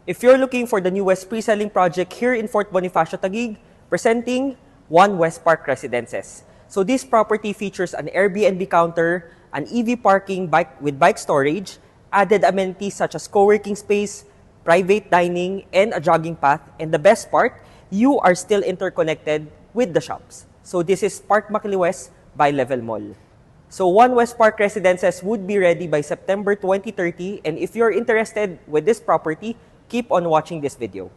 If you're looking for the newest pre-selling project here in Fort Bonifacio, Taguig, presenting One West Park Residences. So this property features an Airbnb counter, an EV parking with bike storage, added amenities such as co-working space, private dining, and a jogging path. And the best part, you are still interconnected with the shops. So this is Park Makili West by Level Mall. So One West Park Residences would be ready by September 2030, and if you're interested with this property, keep on watching this video.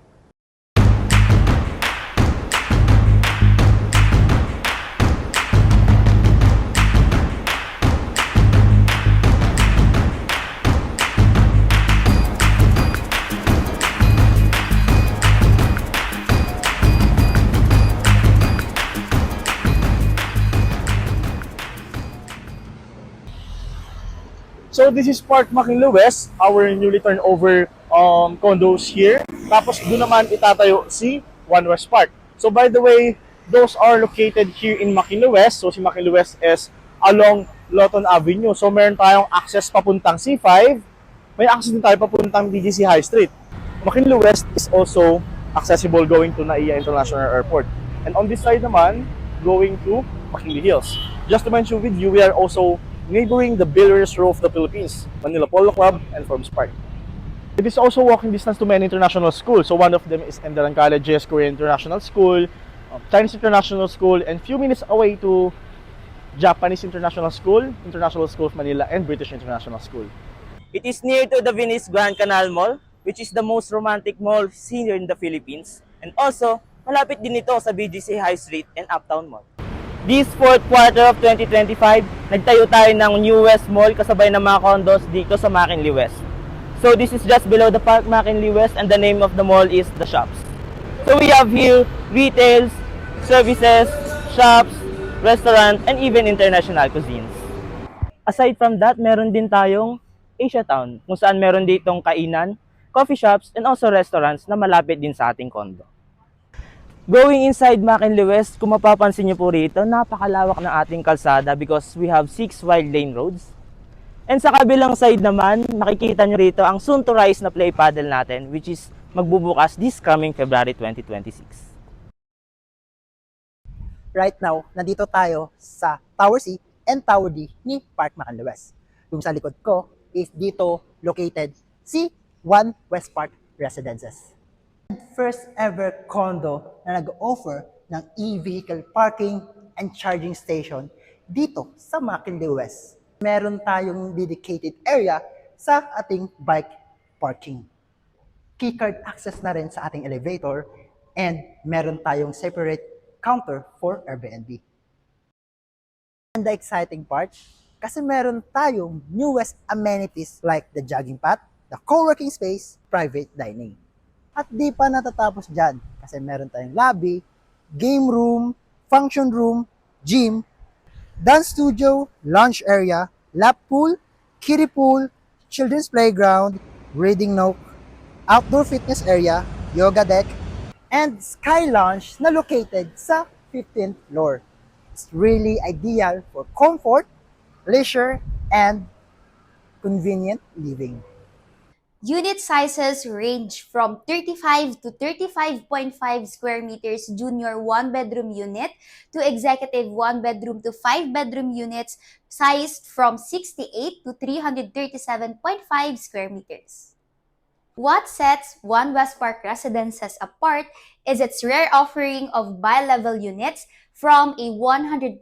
So this is Park Makili West, our newly turned over condos here. Tapos doon naman itatayo si One West Park. So by the way, those are located here in Makili West. So si Makili West is along Lawton Avenue. So meron tayong access papuntang C5. May access din tayo papuntang BGC High Street. Makili West is also accessible going to Naiya International Airport. And on this side naman, going to Makili Hills. Just to mention with you, we are also neighboring the Billionaires Row of the Philippines, Manila Polo Club, and Forbes Park. It is also walking distance to many international schools. So one of them is Enderang Colleges, Korean International School, Chinese International School, and few minutes away to Japanese International School of Manila, and British International School. It is near to the Venice Grand Canal Mall, which is the most romantic mall seen here in the Philippines. And also, malapit din ito sa BGC High Street and Uptown Mall. This fourth quarter of 2025, nagtayo tayo ng New West Mall kasabay ng mga condos dito sa McKinley West. So this is just below the Park McKinley West, and the name of the mall is The Shops. So we have here retails, services, shops, restaurant, and even international cuisines. Aside from that, meron din tayong Asia Town, kung saan meron ditong kainan, coffee shops, and also restaurants na malapit din sa ating condo. Going inside McKinley West, kung mapapansin nyo po rito, napakalawak ng ating kalsada because we have 6 wide lane roads. And sa kabilang side naman, makikita nyo rito ang soon to rise na play paddle natin, which is magbubukas this coming February 2026. Right now, nandito tayo sa Tower C and Tower D ni Park Makili West. Yung sa likod ko is dito located si One West Park Residences. First ever condo na nag-offer ng e-vehicle parking and charging station dito sa Makili West. Meron tayong dedicated area sa ating bike parking. Keycard access na rin sa ating elevator, and meron tayong separate counter for Airbnb. And the exciting part, kasi meron tayong newest amenities like the jogging path, the co-working space, private dining. At di pa natatapos dyan, kasi meron tayong lobby, game room, function room, gym, dance studio, lounge area, lap pool, kiddie pool, children's playground, reading nook, outdoor fitness area, yoga deck, and sky lounge na located sa 15th floor. It's really ideal for comfort, leisure, and convenient living. Unit sizes range from 35 to 35.5 square meters junior 1-bedroom unit to executive 1-bedroom to 5-bedroom units sized from 68 to 337.5 square meters. What sets One West Park Residences apart is its rare offering of bi-level units from a 134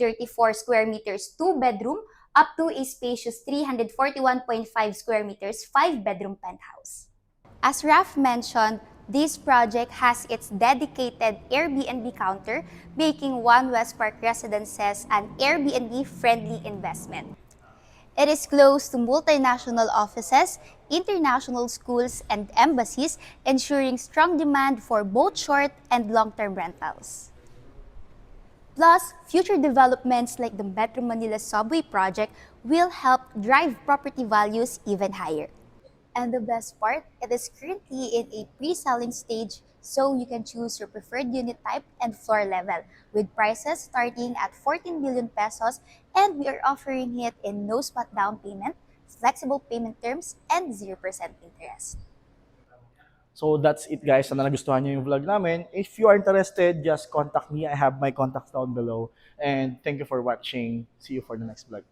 square meters 2-bedroom up to a spacious 341.5 square meters 5-bedroom penthouse. As Raf mentioned, this project has its dedicated Airbnb counter, making One West Park Residences an Airbnb-friendly investment. It is close to multinational offices, international schools, and embassies, ensuring strong demand for both short and long-term rentals. Plus, future developments like the Metro Manila Subway project will help drive property values even higher. And the best part, it is currently in a pre-selling stage, so you can choose your preferred unit type and floor level, with prices starting at 14 billion pesos, and we are offering it in no spot down payment, flexible payment terms, and 0% interest. So that's it guys. Sana nagustuhan nyo yung vlog namin. If you are interested, just contact me. I have my contacts down below. And thank you for watching. See you for the next vlog.